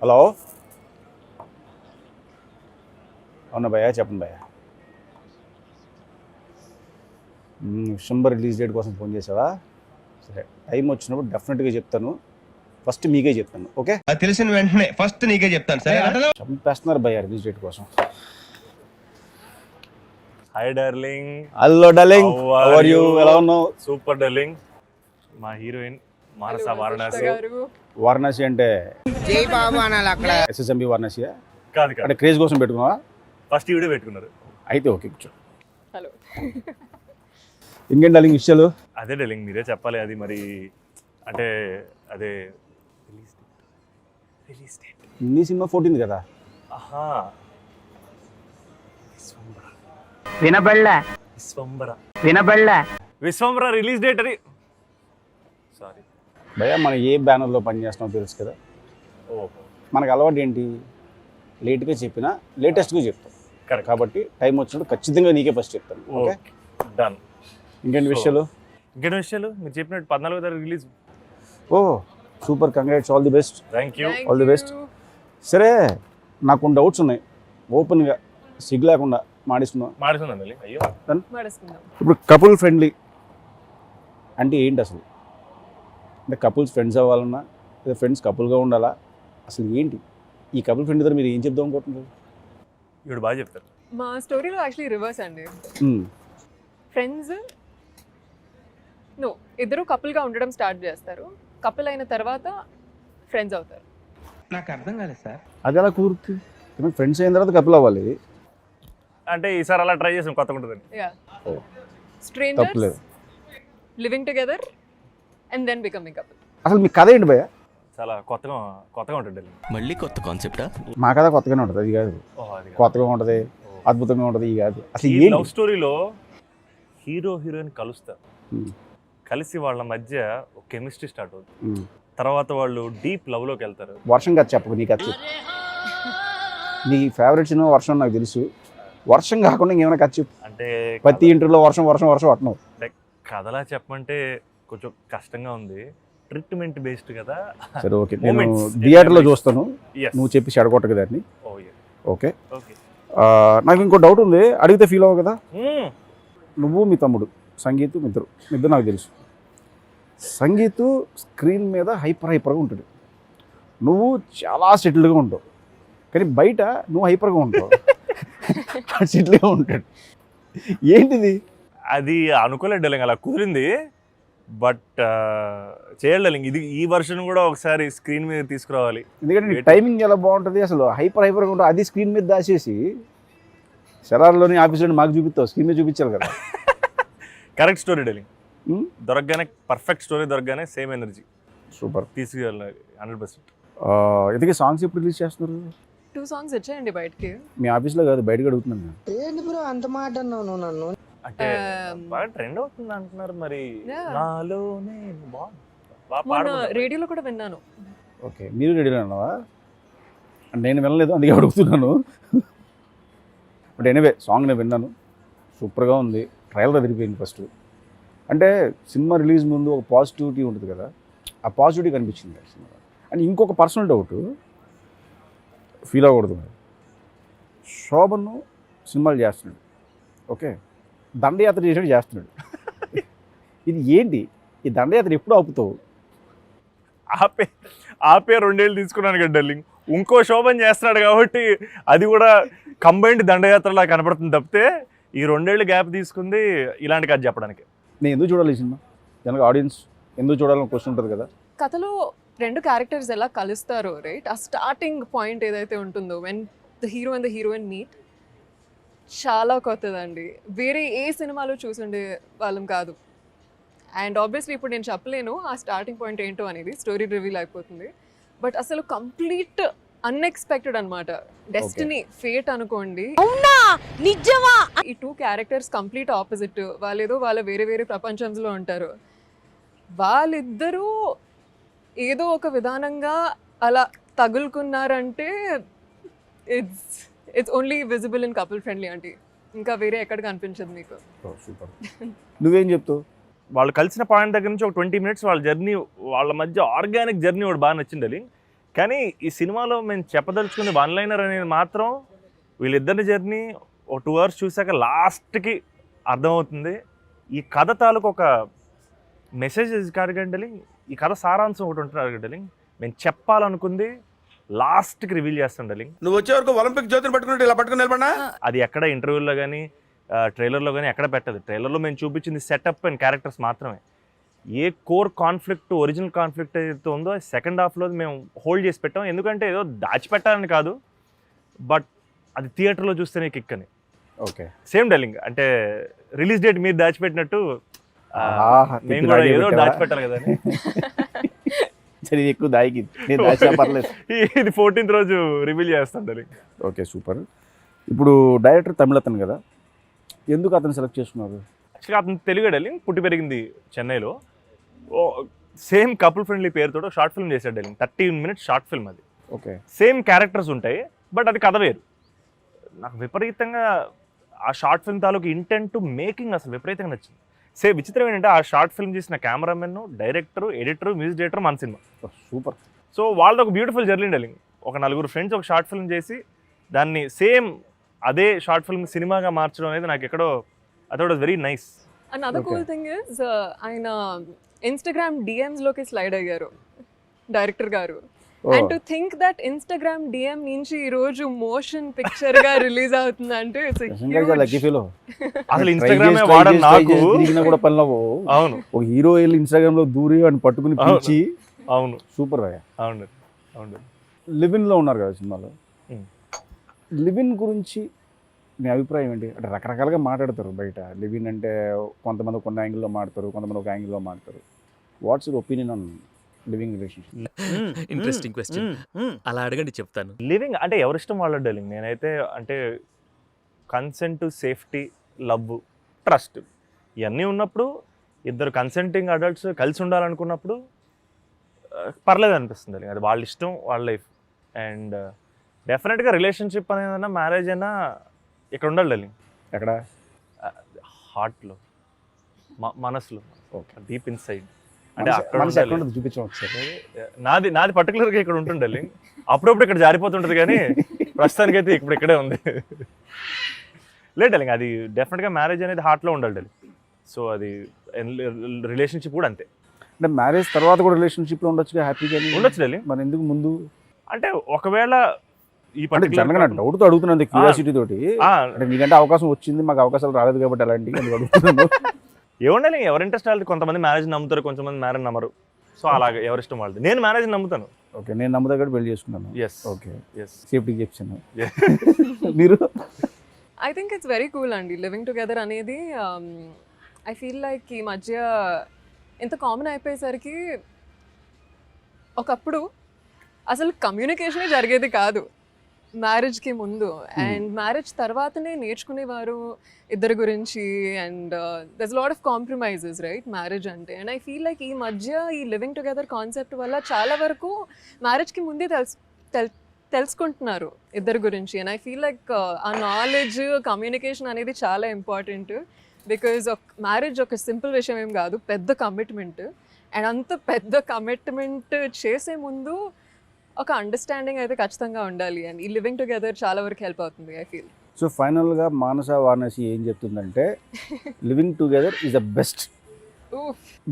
Hello, అవునా భయ్యా, చెప్పండి భయ్యా. విశ్వంబర్ రిలీజ్ డేట్ కోసం ఫోన్ చేసావా? సరే, టైం వచ్చినప్పుడు డెఫినెట్గా చెప్తాను. ఫస్ట్ మీకే చెప్తాను, ఓకే? తెలిసిన వెంటనే ఫస్ట్ నీకే చెప్తాను. సరే, చంపేస్తున్నారు భయ్యా రిలీజ్ డేట్ కోసం. Hi darling. Hello darling, how are you? ఎలా ఉన్నావు? Super darling. మా హీరోయిన్ మానస వారణాసి. వారణాసి అంటే జై బాబు అనాలి అక్కడ. ఎస్ఎస్ఎంబి వారణాసి కాదు అంటే క్రేజ్ కోసం పెట్టుకున్నావా? ఫస్ట్ వీడియో పెట్టుకున్నారు. అయితే ఓకే, కూర్చో. హలో, ఇంకేం డార్లింగ్ విషయాలు? అదే డార్లింగ్, మీరే చెప్పాలి. అది మరి అంటే అదే రిలీజ్ డేట్ నీ సినిమా 14 కదా? ఆహా, విశ్వంబర రిలీజ్ డేట్ అది. సారీ భయ్యా, మనం ఏ బ్యానర్లో పనిచేస్తున్నామో తెలుసు కదా. ఓహో, మనకు అలవాటు ఏంటి? లేట్గా చెప్పినా లేటెస్ట్గా చెప్తాం. కరెక్ట్. కాబట్టి టైం వచ్చినప్పుడు ఖచ్చితంగా నీకే ఫస్ట్ చెప్తాను, ఓకే? డన్. ఇంకేంటి విషయాలు? ఇంకేంటి విషయాలు? మీరు చెప్పినట్టు 14వ తారీఖు release. Oh super, congrats, all the best. Thank you. All the best. సరే, నాకు కొన్ని డౌట్స్ ఉన్నాయి. ఓపెన్గా సిగ్గు లేకుండా మాడిస్తున్నావు. మాడుతుందా మళ్ళీ? అయ్యో, ఇప్పుడు కపుల్ ఫ్రెండ్లీ అంటే ఏంటి అసలు? అంటే కపుల్స్ ఫ్రెండ్స్ అవ్వాలన్నా లేదా ఫ్రెండ్స్ కపుల్గా ఉండాలా? అసలు ఏంటి ఈ కపుల్ ఫ్రెండ్ దగ్గర మీరు ఏం చెప్దాం అనుకుంటున్నారు? ఇప్పుడు బాగా చెప్తారు. మా స్టోరీలో యాక్చువల్లీ రివర్స్ అండి. ఫ్రెండ్స్ ఇద్దరు కపుల్గా ఉండడం స్టార్ట్ చేస్తారు. కపుల్ అయిన తర్వాత ఫ్రెండ్స్ అవుతారు. నాకు అర్థం కాలేదు సార్. అది ఎలా కుదురుతుంది? ఫ్రెండ్స్ అయిన తర్వాత కపుల్ అవ్వాలి అంటే ఈసారి అలా ట్రై చేసాం, కొత్తగా ఉంటుందని. స్ట్రేంజర్స్ తప్పలేదు. Living together and then becoming couple. అసలు మీ కథ ఏంటి భయ్య? చాలా కొత్తగా ఉంటుంది. మళ్ళీ కొత్త కాన్సెప్టా? మా కథ కొత్తగానే ఉంటుంది, అది కాదు. కొత్తగా ఉంటుంది, అద్భుతంగా ఉంటుంది, ఇది కాదు. అసలు ఈ ఏంటి? లవ్ స్టోరీలో హీరో హీరోయిన్ కలుస్తారు. కలిసి వాళ్ళ మధ్య ఒక కెమిస్ట్రీ స్టార్ట్ అవుతుంది. తర్వాత వాళ్ళు డీప్ లవ్ లోకి వెళ్తారు. వర్షం కథ చెప్పకు, నీ కథ చెప్పు. నీ ఫేవరెట్ సినిమా వర్షం నాకు తెలుసు. వర్షం కాకుండా ఇంకేమైనా కథ చెప్పు. అంటే ప్రతి ఇంటర్లో వర్షం వర్షం వర్షం అంటున్నావు. అంటే కథలా చెప్పమంటే కొంచెం కష్టంగా ఉంది. ట్రీట్మెంట్ బేస్డ్ కదా. సరే ఓకే, నేను థియేటర్లో చూస్తాను. Yes. నువ్వు చెప్పి చెడగొట్టకు దాన్ని. Oh, yeah. ఓకే. Okay. నాకు ఇంకో డౌట్ ఉంది, అడిగితే ఫీల్ అవ్వవు కదా? నువ్వు మీ తమ్ముడు సంగీత్ ఇద్దరు నాకు తెలుసు. సంగీత్ స్క్రీన్ మీద హైపర్గా ఉంటాడు, నువ్వు చాలా సెటిల్డ్గా ఉంటావు. కానీ బయట నువ్వు హైపర్గా ఉంటావు, సెటిల్గా ఉంటాడు. ఏంటిది? అది అనుకోలేదు, అలా కుదిరింది. బట్ చేయాలి. ఇది ఈ వర్షన్ కూడా ఒకసారి స్క్రీన్ మీద తీసుకురావాలి. ఎందుకంటే టైమింగ్ ఎలా బాగుంటుంది, అసలు హైపర్గా ఉంటుంది. అది స్క్రీన్ మీద దాచేసి శరార్లోని ఆఫీస్లో మాకు చూపిస్తావు, స్క్రీన్ మీద చూపించాలి కదా. కరెక్ట్ స్టోరీ డెలింగ్ దొరకగానే, పర్ఫెక్ట్ స్టోరీ దొరకగానే సేమ్ ఎనర్జీ సూపర్ తీసుకెళ్ళాలి 100%. ఇంతకీ సాంగ్స్ ఎప్పుడు రిలీజ్ చేస్తున్నారు? 2 songs వచ్చాయండి బయటకి. మీ ఆఫీస్లో కాదు, బయటకు అడుగుతున్నాను నేను. ఏంటి బ్రో అంత మాట అన్నావు నన్ను? అంటే బాగా ట్రెండ్ అవుతుంది అంటున్నారు మరి. నాలోనే మొన్న రేడియోలో కూడా విన్నాను. ఓకే, మీరు రెడీలో ఉన్నావా? నేను వినలేదు, అందుకే అడుగుతున్నాను. బట్ ఎనీవే, సాంగ్ నేను విన్నాను, సూపర్గా ఉంది. ట్రయల్గా తిరిగిపోయింది ఫస్ట్. అంటే సినిమా రిలీజ్ ముందు ఒక పాజిటివిటీ ఉంటుంది కదా, ఆ పాజిటివిటీ కనిపించింది సినిమా. అండ్ ఇంకొక పర్సనల్ డౌట్, ఫీల్ అవ్వకూడదు. శోభను సినిమాలు చేస్తున్నాడు, ఓకే, దండయాత్ర చేస్తున్నాడు. ఇది ఏంటి? ఈ దండయాత్ర ఎప్పుడు ఆపుతావు? ఆపే 2 ఏళ్ళు తీసుకున్నాను కదా డార్లింగ్. ఇంకో శోభన్ చేస్తున్నాడు కాబట్టి అది కూడా కంబైన్డ్ దండయాత్రలా కనపడుతుంది తప్పితే ఈ 2 ఏళ్ళు గ్యాప్ తీసుకుంది ఇలాంటి కథ చెప్పడానికి. నేను ఎందుకు చూడాలి ఈ సినిమా? జనరల్ ఆడియన్స్ ఎందుకు చూడాలని క్వశ్చన్ ఉంటుంది కదా. కథలో 2 క్యారెక్టర్స్ ఎలా కలుస్తారో, రైట్, ఆ స్టార్టింగ్ పాయింట్ ఏదైతే ఉంటుందో, when the hero and the heroine meet, చాలా కొత్తదండి. వేరే ఏ సినిమాలో చూసుండే వాళ్ళం కాదు. అండ్ ఆబ్వియస్లీ ఇప్పుడు నేను చెప్పలేను ఆ స్టార్టింగ్ పాయింట్ ఏంటో అనేది, స్టోరీ రివీల్ అయిపోతుంది. బట్ అసలు కంప్లీట్ అన్ఎక్స్పెక్టెడ్ అనమాట. డెస్టినీ, ఫేట్ అనుకోండి. నిజమా? ఈ 2 క్యారెక్టర్స్ కంప్లీట్ ఆపోజిట్. వాళ్ళేదో వాళ్ళ వేరే వేరే ప్రపంచంలో ఉంటారు. వాళ్ళిద్దరూ ఏదో ఒక విధానంగా అలా తగులుకున్నారంటే it's only visible in couple friendly అంటే. ఇంకా వేరే ఎక్కడ కనిపించదు మీకు. సూపర్. నువ్వేం చెప్తావు? వాళ్ళు కలిసిన పాయింట్ దగ్గర నుంచి ఒక 20 minutes వాళ్ళ జర్నీ, వాళ్ళ మధ్య ఆర్గానిక్ జర్నీ ఒకటి బాగా నచ్చింది. కానీ ఈ సినిమాలో మేము చెప్పదలుచుకునే వన్ లైనర్ అనేది మాత్రం వీళ్ళిద్దరి జర్నీ ఒక 2 hours చూసాక లాస్ట్కి అర్థమవుతుంది. ఈ కథ తాలూకు ఒక మెసేజ్ కాదు, ఈ కథ సారాంశం ఒకటి ఉంటుంది డార్లింగ్. మేము చెప్పాలనుకుంది లాస్ట్కి రివీల్ చేస్తాం డార్లింగ్. నువ్వు వచ్చే వరకు ఒలింపిక్ జ్యోతిని పట్టుకున్నట్టు ఇలా పట్టుకుని నిలబడినా అది ఎక్కడ ఇంటర్వ్యూలో కానీ ట్రైలర్లో కానీ ఎక్కడ పెట్టదు. ట్రైలర్లో మేము చూపించింది సెటప్ అండ్ క్యారెక్టర్స్ మాత్రమే. ఏ కోర్ కాన్ఫ్లిక్ట్, ఒరిజినల్ కాన్ఫ్లిక్ట్ ఏదైతే ఉందో సెకండ్ హాఫ్లో మేము హోల్డ్ చేసి పెట్టాం. ఎందుకంటే ఏదో దాచిపెట్టాలని కాదు, బట్ అది థియేటర్లో చూస్తేనే కిక్ అని. ఓకే, సేమ్ డార్లింగ్, అంటే రిలీజ్ డేట్ మీరు దాచిపెట్టినట్టు మేము కూడా తిప్పి ఏదో పెట్టావా? దాచిపెట్టాలి కదా అని. సరే, ఇది ఎక్కువ దాయికి నేను దాచినా పర్లేదు. ఇది 14th రోజు రివీల్ చేస్తాం డార్లింగ్. Okay, super. ఇప్పుడు డైరెక్టర్ తమిళ అతను కదా, ఎందుకు అతను సెలెక్ట్ చేసుకున్నారు? యాక్చువల్గా అతను తెలుగు డార్లింగ్, పుట్టి పెరిగింది చెన్నైలో. సేమ్ కపుల్ ఫ్రెండ్లీ పేరుతో షార్ట్ ఫిల్మ్ చేశాడు డార్లింగ్. 13 minutes షార్ట్ ఫిల్మ్ అది. ఓకే, సేమ్ క్యారెక్టర్స్ ఉంటాయి, బట్ అది కథ వేరు. నాకు విపరీతంగా ఆ షార్ట్ ఫిల్మ్ తాలూకు ఇంటెంట్ మేకింగ్ అసలు విపరీతంగా నచ్చింది. విచిత్రం ఏంటంటే ఆ షార్ట్ ఫిల్మ్ చేసిన cameraman, director, editor, music director మన సినిమా. సూపర్. సో వాళ్ళది ఒక బ్యూటిఫుల్ జర్నీ డార్లింగ్. ఒక 4 ఫ్రెండ్స్ ఒక షార్ట్ ఫిల్మ్ చేసి దాన్ని సేమ్ అదే షార్ట్ ఫిల్మ్ సినిమాగా మార్చడం అనేది నాకు ఎక్కడో అది was very nice. Another cool thing is ఆయన ఇన్స్టాగ్రామ్ DMs లోకి స్లైడ్ అయ్యారు డైరెక్టర్ గారు. And to think that Instagram DM నుంచి ఈ రోజు మోషన్ పిక్చర్ గా రిలీజ్ అవుతుందంటే లక్కీ ఫీల్. అసలు ఇన్స్టాగ్రామ్ వాడను నాకు కూడా పనిలో. అవును, ఒక హీరో వెళ్ళి ఇన్స్టాగ్రామ్ లో దూరి అని పట్టుకుని పిలిచి. అవును, సూపర్ భయ్య. అవును, అవును. లివిన్ లో ఉన్నారు కదా సినిమాలో. లివిన్ గురించి నీ అభిప్రాయం ఏంటి? అంటే రకరకాలుగా మాట్లాడతారు బయట. లివిన్ అంటే కొంతమంది కొన్ని యాంగిల్లో మాడతారు, కొంతమంది ఒక యాంగిల్లో మాడతారు. What's your opinion on living relationship? Interesting question. అలా అడగండి చెప్తాను. లివింగ్ అంటే ఎవరిష్టం వాళ్ళ డార్లింగ్. నేనైతే అంటే కన్సెంట్, సేఫ్టీ, లవ్, ట్రస్ట్ ఇవన్నీ ఉన్నప్పుడు, ఇద్దరు కన్సెంటింగ్ అడల్ట్స్ కలిసి ఉండాలనుకున్నప్పుడు పర్లేదు అనిపిస్తుంది. అది వాళ్ళ ఇష్టం, వాళ్ళ లైఫ్. అండ్ డెఫినెట్గా రిలేషన్షిప్ అనేదన్నా, మ్యారేజ్ అయినా ఇక్కడ ఉండాలి డార్లింగ్. ఎక్కడ? హార్ట్లో, మనసులో, ఓకే, డీప్ ఇన్సైడ్. అంటే అక్కడ మనసు ఎక్కడ ఉండాలి. ఉంటుంది చూపించాం ఒకసారి. నాది పర్టికులర్గా ఇక్కడ ఉంటుంది డార్లింగ్. అప్పుడప్పుడు ఇక్కడ జారిపోతుంటుంది కానీ ప్రస్తుతానికి అయితే ఇప్పుడు ఇక్కడే ఉంది. లేదు డార్లింగ్, అది డెఫినెట్గా మ్యారేజ్ అనేది హార్ట్లో ఉండాలి డార్లింగ్. సో అది రిలేషన్షిప్ కూడా అంతే. అంటే మ్యారేజ్ తర్వాత కూడా రిలేషన్షిప్లో ఉండొచ్చుగా, హ్యాపీగా ఉండొచ్చు డార్లింగ్. మరి ఎందుకు ముందు? అంటే ఒకవేళ ఈ అంటే పర్టికులర్ జనరల్గా డౌట్తో అడుగుతున్నాను, క్యూరియాసిటీ తోటి. అంటే నీకంటే అవకాశం వచ్చింది, మాకు అవకాశాలు రాలేదు కాబట్టి అలాంటివి ఎందుకు అడుగుతున్నాను. ఏముండాలి, ఎవరి ఇంట్రెస్ట్ వాళ్ళది. కొంతమంది మ్యారేజ్ నమ్ముతారు, కొంతమంది మ్యారేజ్ నమ్మరు. సో అలాగే ఎవరిష్టం వాళ్ళది. నేను మ్యారేజ్ నమ్ముతాను. ఓకే, నేను నమ్ముతా కూడా పెళ్లి చేసుకున్నాను. Yes, okay, yes. సేఫ్టీకి చెప్పాను. మీరు? I think it's very cool అండి లివింగ్ టుగెదర్ అనేది. ఐ ఫీల్ లైక్ ఈ మధ్య ఎంత కామన్ అయిపోయేసరికి ఒకప్పుడు అసలు కమ్యూనికేషనే జరిగేది కాదు మ్యారేజ్కి ముందు. అండ్ మ్యారేజ్ తర్వాతనే నేర్చుకునేవారు ఇద్దరి గురించి. And దర్స్ lot of compromises right marriage అంటే. అండ్ ఐ ఫీల్ లైక్ ఈ మధ్య ఈ లివింగ్ టుగెదర్ కాన్సెప్ట్ వల్ల చాలా వరకు మ్యారేజ్కి ముందే తెలుసుకుంటున్నారు ఇద్దరి గురించి. అండ్ ఐ ఫీల్ లైక్ ఆ నాలెడ్జ్, కమ్యూనికేషన్ అనేది చాలా ఇంపార్టెంట్. బికాజ్ మ్యారేజ్ ఒక సింపుల్ విషయం ఏం కాదు, పెద్ద కమిట్మెంట్. అండ్ అంత పెద్ద కమిట్మెంట్ చేసే ముందు ఒక అండర్స్టాండింగ్ అయితే ఖచ్చితంగా ఉండాలి. అండ్ ఈ లివింగ్ టుగెదర్ చాలా వరకు హెల్ప్ అవుతుంది ఐ ఫీల్. సో ఫైనల్గా మానస వారణాసి ఏం చెప్తుందంటే living together is the best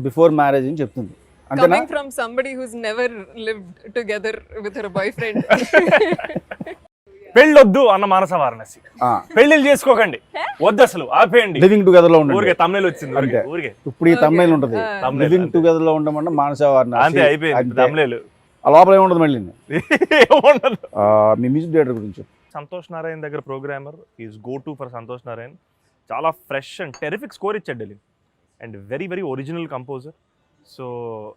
before marriage అని చెప్తుంది. అంతేనా? Coming from somebody who's never lived together with her boyfriend. పెళ్ళొద్దు అన్న మానస వారణాసి. పెళ్ళిళ్ళు చేసుకోకండి, వద్దు అసలు, ఆపేయండి. లివింగ్ టుగెదర్ లో ఉండండి. ఊరికే తమిళ వచ్చింది, అంతే. ఊరికే ఇప్పుడు ఈ తమిళ ఉంటుంది. thumbnail, లివింగ్ అంతే. టుగెదర్ లో ఉండమన్నా మానస వారణాసి అంతే, అయిపోయింది తమిళ. ఆ లోపల ఏముండదు మళ్ళీ. ఏముండదు. మీ మ్యూజిక్ డైరెక్టర్ గురించి చెప్పు. సంతోష్ నారాయణ్ దగ్గర programmer is go to for Santosh Narayan. చాలా ఫ్రెష్ అండ్ టెరిఫిక్ స్కోర్ ఇచ్చాడు Delhi. And very very original composer. So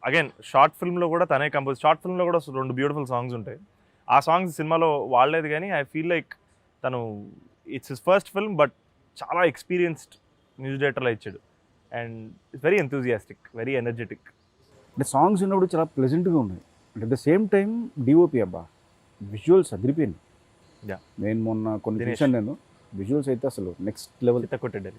again short ఫిల్మ్లో కూడా తనే కంపోజ్. షార్ట్ ఫిల్మ్లో కూడా 2 బ్యూటిఫుల్ సాంగ్స్ ఉంటాయి. ఆ సాంగ్స్ సినిమాలో వాడలేదు కానీ ఐ ఫీల్ లైక్ తను it's his first film, but చాలా ఎక్స్పీరియన్స్డ్ మ్యూజిక్ డైరెక్టర్లా ఇచ్చాడు. And it's very enthusiastic, very energetic. అంటే సాంగ్స్ ఉన్నప్పుడు చాలా ప్లెజెంట్గా ఉన్నాయి. అంటే at the same time DOP అబ్బా విజువల్స్ అదిరిపోయింది. నేను మొన్న కొన్ని చూసాను, నేను విజువల్స్ అయితే అసలు నెక్స్ట్ లెవెల్. కొట్టాడు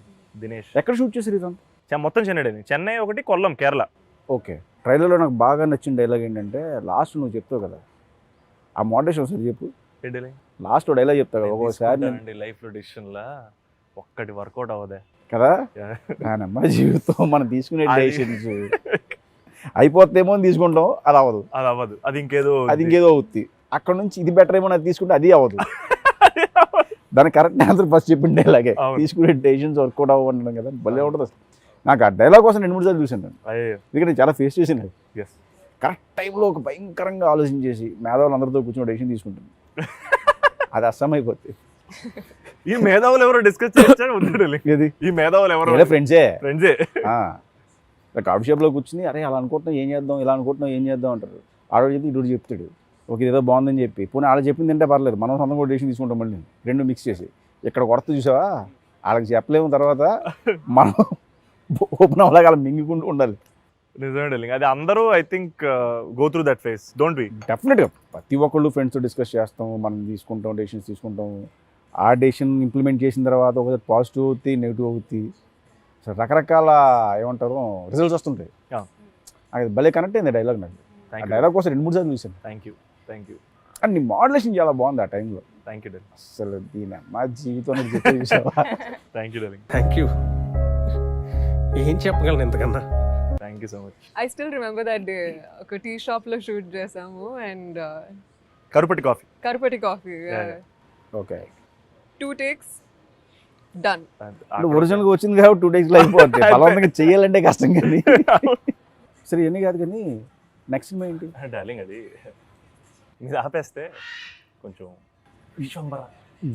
దినేష్. ఎక్కడ షూట్ చేశారు ఇదంతా? మొత్తం చెన్నై డైలింగ్. చెన్నై ఒకటి, కొల్లం కేరళ. ఓకే. ట్రైలర్లో నాకు బాగా నచ్చిన డైలాగ్ ఏంటంటే లాస్ట్ నువ్వు చెప్తావు కదా, ఆ మోడరేషన్ ఒకసారి చెప్పు. ఏ డైలింగ్? లాస్ట్ డైలాగ్ చెప్తావు కదా ఒక్కోసారి లైఫ్లో డిసిషన్లా ఒక్కటి వర్కౌట్ అవ్వదే కదా. నానమ్మ జీవితం మనం తీసుకునే డెసిషన్స్ అయిపోతేమో అని తీసుకుంటాం, అది అవ్వదు. అది అవ్వదు, అది ఇంకేదో అవుద్ది. అక్కడ నుంచి ఇది బెటర్ ఏమో అది తీసుకుంటే అది అవ్వదు. దానికి కరెక్ట్ ఆన్సర్ ఫస్ట్ చెప్పిండే ఇలాగే తీసుకునే డెసిషన్స్ వర్కౌట్ అవ్వడం కదా, భలే ఉంటుంది అసలు. నాకు ఆ డైలాగ్ కోసం 2-3 సార్లు చూసాను నేను, ఎందుకంటే చాలా ఫేస్ చేసాను. కరెక్ట్ టైంలో ఒక భయంకరంగా ఆలోచించేసి మేధావులు అందరితో కూర్చొని డెసిషన్ తీసుకుంటాను, అది అస్సం అయిపోతుంది. ఈ మేధావులు ఎవరో డిస్కస్ చేస్తారు. ఈ మేధావులు ఎవరో ఫ్రెండ్సే. కాఫీ షాప్లో కూర్చుని అరే అలా అనుకుంటున్నాం ఏం చేద్దాం, ఇలా అనుకుంటున్నాం ఏం చేద్దాం అంటారు. ఆడోడు చెప్తే ఇటు చెప్తాడు, ఓకే ఏదో బాగుందని చెప్పి. పోనీ వాళ్ళు చెప్పింది తింటే పర్లేదు, మనం సొంతం కూడా డెసిషన్ తీసుకుంటాం. మళ్ళీ 2 మిక్స్ చేసి ఇక్కడ కొరత చూసావా, వాళ్ళకి చెప్పలేము, తర్వాత మనం ఓపెన్ అవ్వలాగా అలా మింగుకుంటూ ఉండాలి. నిజమే. అది అందరూ I think go through that phase, don't we? డెఫినెట్గా ప్రతి ఒక్కళ్ళు ఫ్రెండ్స్తో డిస్కస్ చేస్తాం, మనం తీసుకుంటాం, డెసిషన్స్ తీసుకుంటాం. ఆ డెసిషన్ ఇంప్లిమెంట్ చేసిన తర్వాత ఒకసారి పాజిటివ్ అవుతుంది, నెగిటివ్ అవుతుంది, అసలు రకరకాల ఏమంటారు రిజల్ట్స్ వస్తుంటాయి. అది భలే కనెక్ట్ అయింది డైలాగ్ నాకు. ఆ డైలాగ్ కోసం 2-3 సార్లు చూసాను. Thank you. అండ్ నీ మోడలేషన్ చాలా బాగుంది ఆ టైంలో. Thank you darling. అసలు దీని మా జీవితంలో చెప్పే చూసావా. Thank you darling. Thank you. ఏం చెప్పగలను ఇంతకన్నా. Thank you so much. I still remember that day. ఒక టీ షాప్లో షూట్ చేసాము అండ్ కరుపటి కాఫీ. ఓకే. 2 takes done. ఒరిజినల్గా వచ్చింది కాబట్టి 2 days అయిపోతుంది. బలవంతంగా చెయ్యాలంటే కష్టం కానీ. సరే ఇవన్నీ కాదు కానీ నెక్స్ట్ సినిమా ఏంటి డార్లింగ్? అది మీరు ఆపేస్తే కొంచెం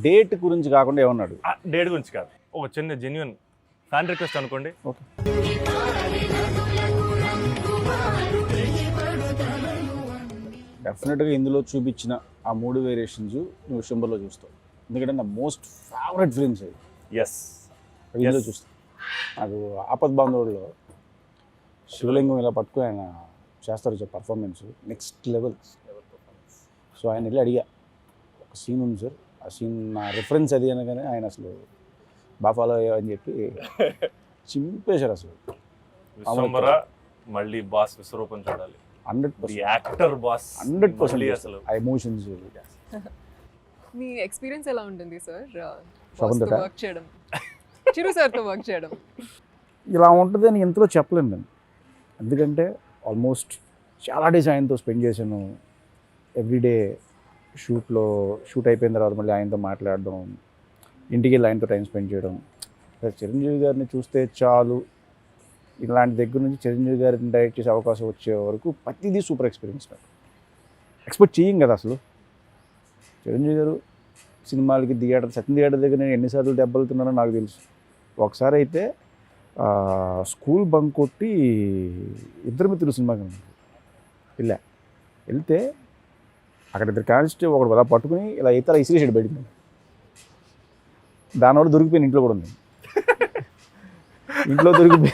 డేట్ గురించి కాకుండా ఏమన్నాడు? డేట్ గురించి కాదు, ఒక చిన్న జెన్యున్ ఫ్యాన్ రిక్వెస్ట్ అనుకోండి. ఓకే. డెఫినెట్గా ఇందులో చూపించిన ఆ 3 వేరియేషన్స్ నువ్వు డిసెంబర్లో చూస్తావు, ఎందుకంటే నా మోస్ట్ ఫేవరెట్ ఫిలిమ్స్ అవి. ఎస్, ఇందులో చూస్తాను. నాకు ఆపద్ బాంధవుల్లో శివలింగం ఇలా పట్టుకుని ఆయన చేస్తారు పర్ఫార్మెన్స్ నెక్స్ట్ లెవెల్. సో ఆయన వెళ్ళి అడిగా, ఒక సీన్ ఉంది సార్, ఆ సీన్ నా రిఫరెన్స్ అది అనగానే ఆయన అసలు బాగా ఫాలో అయ్యా అని చెప్పి చింపేశారు అసలు. మళ్ళీ బాస్ విశ్వరూపం చూడాలి. 100% యాక్టర్ బాస్ 100% అసలు ఆ ఎమోషన్స్. మీ ఎక్స్పీరియన్స్ ఎలా ఉంటుంది సార్ శకుంతల వర్క్ చేయడం, చిరు సార్తో వర్క్ చేయడం? ఇలా ఉంటుంది అని ఎంతలో చెప్పలేను నేను, ఎందుకంటే ఆల్మోస్ట్ చాలా డేస్ ఆయనతో స్పెండ్ చేశాను. ఎవ్రీడే షూట్ అయిపోయిన తర్వాత మళ్ళీ ఆయనతో మాట్లాడడం, ఇంటికి వెళ్ళి ఆయనతో టైం స్పెండ్ చేయడం. చిరంజీవి గారిని చూస్తే చాలు, ఇలాంటి దగ్గర నుంచి చిరంజీవి గారిని డైరెక్ట్ చేసే అవకాశం వచ్చే వరకు ప్రతిదీ సూపర్ ఎక్స్పీరియన్స్. నాకు ఎక్స్పెక్ట్ చేయం కదా అసలు. చిరంజీవి గారు సినిమాలకి సత్యం థియేటర్ దగ్గర నేను ఎన్నిసార్లు దెబ్బలుతున్నానో నాకు తెలుసు. ఒకసారి అయితే స్కూల్ బంక్ కొట్టి ఇద్దరు మిత్రులు సినిమాకి వెళ్తే అక్కడ ఇద్దరు కానిస్టే ఒకడు అలా పట్టుకుని ఇలా అయితే అలా ఇసిరేసాడు బయటికి. దానివల్ల దొరికిపోయింది, ఇంట్లో కూడా ఉంది. ఇంట్లో దొరికిపోయి,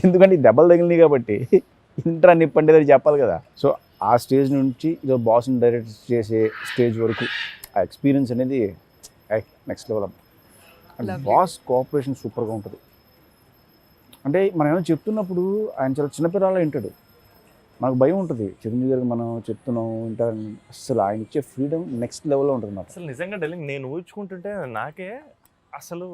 ఎందుకంటే దెబ్బలు తగిలినాయి కాబట్టి ఇంటర్ నిప్పండి చెప్పాలి కదా. సో ఆ స్టేజ్ నుంచి ఇదో బాస్ని డైరెక్ట్ చేసే స్టేజ్ వరకు ఆ ఎక్స్పీరియన్స్ అనేది next level. And boss cooperation సూపర్గా ఉంటుంది. అంటే మనం ఏమైనా చెప్తున్నప్పుడు ఆయన చాలా చిన్నపిల్లలా వింటాడు. నాకు భయం ఉంటుంది చిరంజీవి గారికి మనం చెప్తున్నాం వింటారని. అసలు ఆయన ఇచ్చే ఫ్రీడమ్ నెక్స్ట్ లెవెల్లో ఉంటుంది నాకు. అసలు నిజంగా డార్లింగ్, నేను ఊహించుకుంటుంటే నాకే అసలు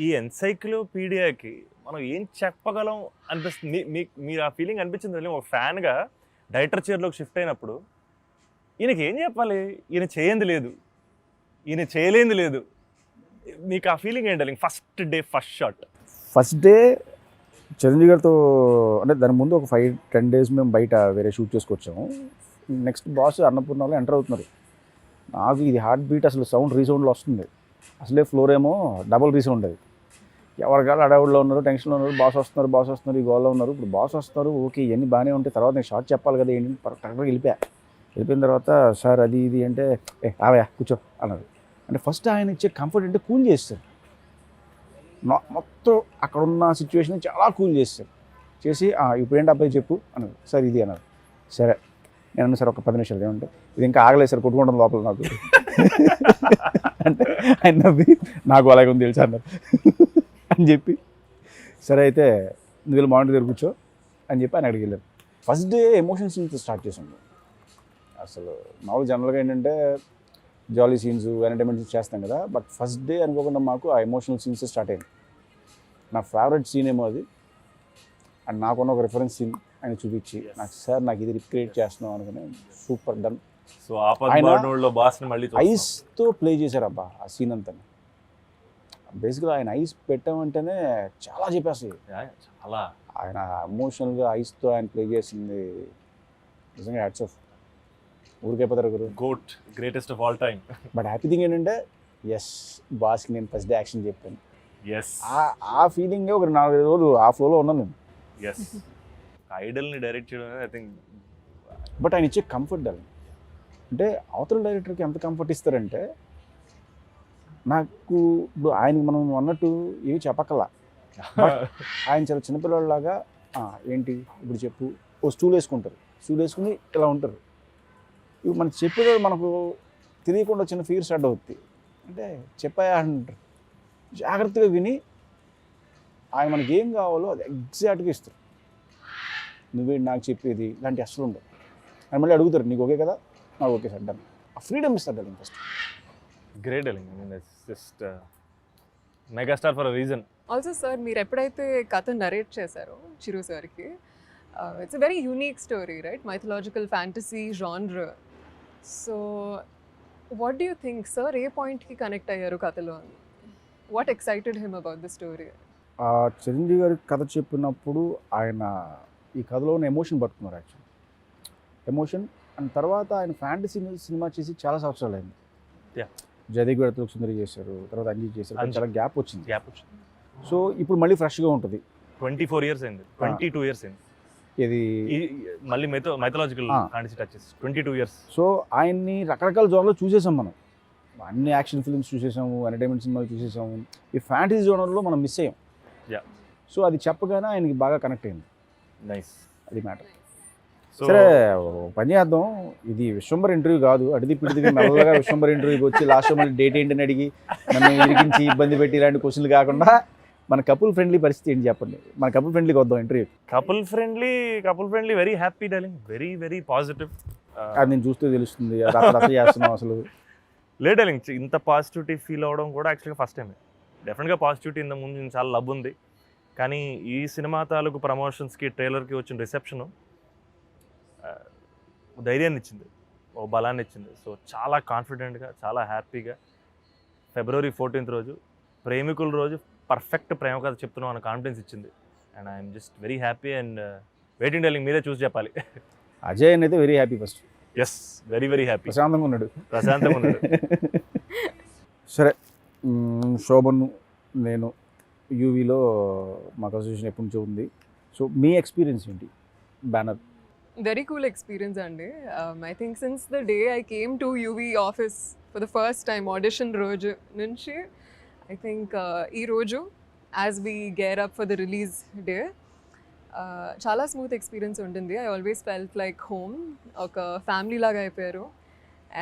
ఈ ఎన్సైక్లోపీడియాకి మనం ఏం చెప్పగలం అనిపిస్తుంది. మీరు ఆ ఫీలింగ్ అనిపించింది డార్లింగ్? ఒక ఫ్యాన్గా డైరెక్టర్ చైర్లోకి షిఫ్ట్ అయినప్పుడు ఈయనకి ఏం చెప్పాలి? ఈయన చేయంది లేదు, ఈయన చేయలేంది లేదు. మీకు ఆ ఫీలింగ్ ఏంటి డార్లింగ్? ఫస్ట్ డే చిరంజీవి గారితో, అంటే దాని ముందు ఒక 5-10 days మేము బయట వేరే షూట్ చేసుకొచ్చాము. నెక్స్ట్ బాస్ అన్నపూర్ణలో ఎంటర్ అవుతున్నారు. నాకు ఇది హార్ట్ బీట్ అసలు సౌండ్ రీసౌండ్లో వస్తుంది. అసలే ఫ్లోర్ ఏమో డబుల్ రీసౌండ్. అది ఎవరికాలు అడవుల్లో ఉన్నారు, టెన్షన్లో ఉన్నారు, బాస్ వస్తున్నారు ఈ గోల్లో ఉన్నారు. ఇప్పుడు బాస్ వస్తారు, ఓకే ఇవన్నీ బాగానే ఉంటాయి, తర్వాత నేను షార్ట్ చెప్పాలి కదా ఏంటి. కరెక్ట్గా వెళ్ళిపోయిన తర్వాత సార్ అది ఇది అంటే ఆవయా కూర్చో అన్నారు. అంటే ఫస్ట్ ఆయన ఇచ్చే కంఫర్ట్ అంటే కూల్ చేస్తారు. మొత్తం అక్కడ ఉన్న సిచ్యువేషన్ చాలా కూల్ చేసి ఇప్పుడు ఏంటి అబ్బాయి చెప్పు అన్నారు. సార్ ఇది అన్నారు. సరే నేను అన్నా సార్ ఒక 10 నిమిషాలు ఏమంటే ఇది ఇంకా ఆగలేదు సార్, కొట్టుకుంటాం లోపల నాకు అంటే ఆయన నవ్వి నాకు అలాగే ఉంది తెలుసా అన్నారు అని చెప్పి సరే అయితే నువ్వు వెళ్ళి మానిటర్ దగ్గర కూర్చో అని చెప్పి ఆయన అడిగి వెళ్ళాను. First day emotion scenes start చేసాము. అసలు మామూలు జనరల్గా ఏంటంటే జాలీ సీన్స్ ఎంటర్టైన్మెంట్ సీన్స్ చేస్తాం కదా, బట్ ఫస్ట్ డే అనుకోకుండా మాకు ఆ ఎమోషనల్ సీన్స్ స్టార్ట్ అయింది. నా ఫేవరెట్ సీన్ ఏమో అది. అండ్ నాకున్న ఒక రిఫరెన్స్ సీన్ ఆయన చూపించి నాకు సార్ నాకు ఇది రిక్రియేట్ చేస్తున్నాం అనుకుని సూపర్ డన్. సో ఆపద్బాంధవుడిలో బాస్ని మళ్ళీ ఐస్తో ప్లే చేశారు అబ్బా ఆ సీన్ అంతా. బేసిక్గా ఆయన ఐస్ పెట్టామంటేనే చాలా చెప్పేస్తాయి. చాలా ఆయన ఎమోషనల్గా ఐస్తో ఆయన ప్లే చేసింది నిజంగా హ్యాట్స్ ఆఫ్. ఊరికైపోతారు గురు. GOAT, greatest of all time. But happy thing ఏంటంటే ఎస్ బాస్కి నేను ఫస్ట్ డే యాక్షన్ చెప్పాను. ఎస్ ఆ ఫీలింగే ఒక 4-5 రోజులు ఆ ఫ్లోలో ఉన్నాను నేను. ఎస్ ఐడల్ని డైరెక్ట్ చేయడం అనేది ఐ థింక్. బట్ ఆయన ఇచ్చే కంఫర్ట్ డాలి అంటే అవతల డైరెక్టర్కి ఎంత కంఫర్ట్ ఇస్తారంటే నాకు ఇప్పుడు ఆయనకి మనం అన్నట్టు ఏమి చెప్పక్కలా. ఆయన చాలా చిన్నపిల్లలాగా ఏంటి ఇప్పుడు చెప్పు, ఓ స్టూల్ వేసుకుంటారు, స్టూల్ వేసుకుని ఇలా ఉంటారు. ఇవి మనకి చెప్పేది మనకు తెలియకుండా చిన్న ఫీర్ స్టార్ట్ అవుతుంది. అంటే చెప్పాయా అంటారు, జాగ్రత్తగా విని ఆయన మనకి ఏం కావాలో అది ఎగ్జాక్ట్గా ఇస్తారు. నువ్వే నాకు చెప్పేది ఇలాంటి అసలు ఉండదు. ఆయన మళ్ళీ అడుగుతారు నీకు ఓకే కదా, నాకు ఓకే సార్ డన్. ఆ ఫ్రీడమ్ ఇస్తారు darling first. Great darling. I mean that's just megastar for a reason. Also sir మీరు ఎప్పుడైతే కథ నరేట్ చేశారో చిరు సార్కి, it's a very unique story right, mythological fantasy genre. So what do you think sir, ఏ పాయింట్కి connect అయ్యారు కథలో? What excited him about the story? Chiranjeevi గారి కథ చెప్పినప్పుడు ఆయన ఈ కథలో ఉన్న ఎమోషన్ పట్టుకున్నారు యాక్చువల్లీ. ఎమోషన్ అండ్ తర్వాత ఆయన ఫ్యాంటసీ సినిమా చేసి చాలా సంవత్సరాలు అయింది. జయదేవ్ గారితో సుందరి చేశారు, తర్వాత అంజీ చేశారు, చాలా గ్యాప్ వచ్చింది. సో ఇప్పుడు మళ్ళీ ఫ్రెష్గా ఉంటుంది. 24 years అయింది, 22 years అయింది ఇది మళ్ళీ mythological fantasy touches. 22 years. So ఆయన్ని రకరకాల జోన్లో చూసేసాం మనం. అన్ని యాక్షన్ ఫిల్మ్స్ చూసేసాము, ఎంటర్టైన్మెంట్ సినిమాలు చూసేసాము. ఈ ఫ్యాంటసీ జోనర్లో మనం మిస్ అయ్యాం. సో అది చెప్పగానే ఆయనకి బాగా కనెక్ట్ అయింది. నైస్, అది మ్యాటర్. సరే పని చేద్దాం, ఇది విశ్వంబర్ ఇంటర్వ్యూ కాదు. అడిది పిడిదిగా మెల్లగా విశ్వంబర్ ఇంటర్వ్యూకి వచ్చి లాస్ట్ మళ్ళీ డేట్ ఏంటని అడిగి నన్ను ఇరికించి ఇబ్బంది పెట్టి ఇలాంటి క్వశ్చన్లు కాకుండా మన కపుల్ ఫ్రెండ్లీ పరిస్థితి ఏంటి చెప్పండి. మన కపుల్ ఫ్రెండ్లీకి వద్దాం interview. Couple friendly very happy darling, very very positive. అది నేను చూస్తూ తెలుస్తుంది, రచ్చ చేస్తున్నాం అసలు. లేదు డార్లింగ్, ఇంత పాజిటివిటీ ఫీల్ అవ్వడం కూడా యాక్చువల్గా ఫస్ట్ టైమే. డెఫినెట్గా పాజిటివిటీ ఇంత ముందు చాలా లవ్ ఉంది, కానీ ఈ సినిమా తాలూకు ప్రమోషన్స్కి ట్రైలర్కి వచ్చిన రిసెప్షను ధైర్యాన్ని ఇచ్చింది, ఓ బలాన్ని ఇచ్చింది. సో చాలా కాన్ఫిడెంట్గా, చాలా హ్యాపీగా February 14th రోజు, ప్రేమికుల రోజు పర్ఫెక్ట్ ప్రేమ కథ చెప్తున్నాం అన్న కాన్ఫిడెన్స్ ఇచ్చింది. And I'm just very happy and waiting darling, మీరే చూసి చెప్పాలి. అజయ్ అయితే very happy first. Yes, very very happy. ప్రశాంతంగా ఉన్నాడు. సరే, శోభన్ నేను యూవీలో మాకు అసోసియేషన్ ఎప్పటి నుంచో ఉంది. సో మీ ఎక్స్పీరియన్స్ ఏంటి బ్యానర్? Very cool experience అండి. I think since the day I came to UV office for the first time, audition రోజు నుంచి I think ఈ రోజు as we gear up for the release day, చాలా smooth experience ఉంటుంది. I always felt like home, ఒక family లాగా అయిపోయారు.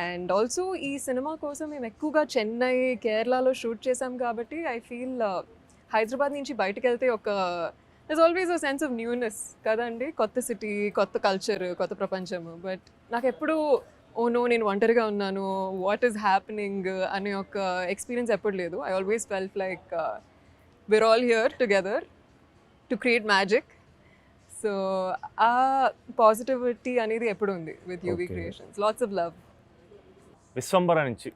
And also ఈ సినిమా కోసం మేము ఎక్కువగా చెన్నై, కేరళలో షూట్ చేసాం కాబట్టి ఐ ఫీల్ హైదరాబాద్ నుంచి బయటకు వెళ్తే ఒక there's always a sense of newness కదండి, కొత్త సిటీ, కొత్త కల్చర్, కొత్త ప్రపంచము. బట్ నాకు ఎప్పుడు ఓ నో నేను ఒంటరిగా ఉన్నాను, వాట్ ఈస్ హ్యాపెనింగ్ అనే ఒక ఎక్స్పీరియన్స్ ఎప్పుడు లేదు. I always felt like we're all here together to create magic. So ఆ పాజిటివిటీ అనేది ఎప్పుడు ఉంది with UV creations. Lots of love. Vishwambhara నుంచి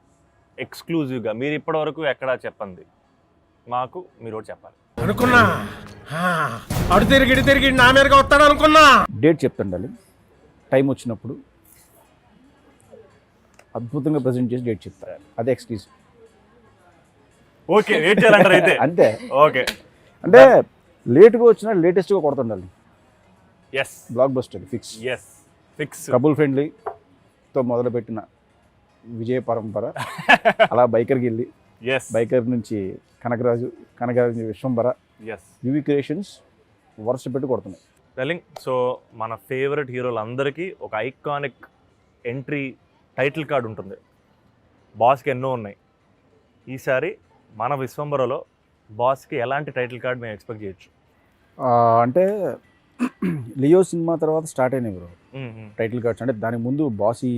ఎక్స్క్లూజివ్గా మీరు ఇప్పటివరకు ఎక్కడా చెప్పండి మాకు మీరు చెప్పాలి అనుకున్నా. అడు తిరిగి నా మీదగా వస్తాడు అనుకున్నా. డేట్ చెప్తాండాలి, టైం వచ్చినప్పుడు అద్భుతంగా ప్రజెంట్ చేసి డేట్ చెప్తారు. అదే ఎక్స్క్యూజ్. ఓకే, వెయిట్ చేయాలంటారు అయితే. అంతే. ఓకే, అంటే లేట్గా వచ్చినా లేటెస్ట్గా కొడుతుండాలి. Yes, blockbuster fix. Yes, fix. Couple ఫ్రెండ్లీతో మొదలుపెట్టిన విజయ పరంపర అలా బైకర్కి వెళ్ళి, ఎస్, బైకర్ నుంచి కనకరాజు నుంచి విశ్వంబర, ఎస్, యూవీ క్రియేషన్స్ వరుస పెట్టి కొడుతున్నాయి. డార్లింగ్, సో మన ఫేవరెట్ హీరోలందరికీ ఒక ఐకానిక్ ఎంట్రీ టైటిల్ కార్డ్ ఉంటుంది. బాస్కి ఎన్నో ఉన్నాయి. ఈసారి మన విశ్వంబరలో బాస్కి ఎలాంటి టైటిల్ కార్డ్ మేము ఎక్స్పెక్ట్ చేయొచ్చు? అంటే లియో సినిమా తర్వాత స్టార్ట్ అయినాయి బ్రో టైటిల్ కార్డ్స్. అంటే దానికి ముందు బాసీ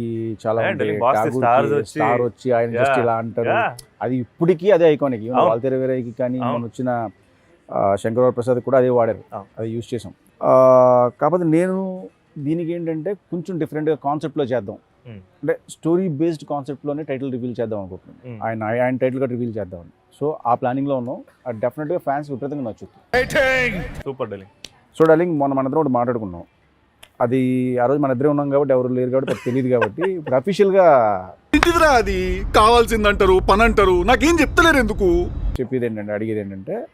చాలా Yeah, ఉంటాయి. Bossy ఠాగూర్కి stars వచ్చి- స్టార్ వచ్చి ఆయన జస్ట్ Yeah. ఇలా అంటారు. Yeah. అది ఇప్పటికీ అదే ఐకానిక్. ఈవెన్ అవును. వాల్తేరు వీరయ్యకి కానీ అవును. మన వచ్చిన శంకరవర ప్రసాద్ కూడా అదే వాడారు. అవును. అది యూజ్ చేసాం. కాకపోతే నేను దీనికి ఏంటంటే కొంచెం డిఫరెంట్గా కాన్సెప్ట్లో చేద్దాం. అంటే స్టోరీ బేస్డ్ కాన్సెప్ట్లోనే టైటిల్ రివీల్ చేద్దాం అనుకుంటున్నాను. ఆయన టైటిల్ కార్డ్ రివీల్ చేద్దామని. సో ఆ ప్లానింగ్లో ఉన్నాం. అది డెఫినెట్గా ఫ్యాన్స్ విపరీతంగా నచ్చుతుంది. సూపర్ డెలింగ్. సో డార్లింగ్ మనందరం ఒకటి మాట్లాడుకున్నాం. అది ఆ రోజు మన ఇద్దరే ఉన్నాం కాబట్టి ఎవరు లేరు కాబట్టి తెలియదు కాబట్టి ఇప్పుడు అఫీషియల్గా ఇంటిదిరా అది కావాల్సిందంటారు పని అంటారు నాకేం చెప్తలేరు ఎందుకు. చెప్పేది ఏంటంటే అడిగేది ఏంటంటే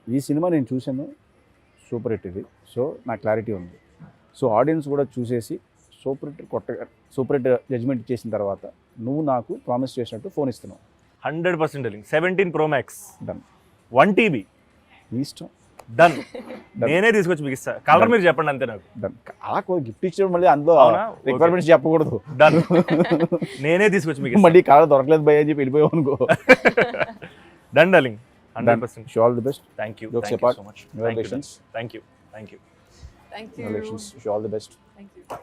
ఈ సినిమా నేను చూశాను, సూపర్ హిట్ ఇది. సో నాకు క్లారిటీ ఉంది. సో ఆడియన్స్ కూడా చూసేసి సూపర్ హిట్ జడ్జ్మెంట్ ఇచ్చేసిన తర్వాత నువ్వు నాకు ప్రామిస్ చేసినట్టు ఫోన్ ఇస్తున్నావు. 100% డెలింగ్. 17 Pro Max డన్. 1 TB నీ ఇష్టం. డన్. నేనే తీసుకొచ్చి మీకు ఇస్తా. కలర్ మీరు చెప్పండి అంతే నాకు. డన్. అలా గిఫ్ట్ ఇచ్చడం మళ్ళీ అందులో అవునా? రిక్వైర్మెంట్స్ చెప్పకూడదు. డన్. నేనే తీసుకొచ్చి మీకు మళ్ళీ కాలం దొరకలేదు భయ అని చెప్పి వెళ్ళిపోయావు అనుకో. Done డెలింగ్. 100%. Show all the best. Thank you. Jokes Thank you apart, so much. congratulations. Thank you. Thank you. Thank you. Congratulations. Wish you all the best. Thank you.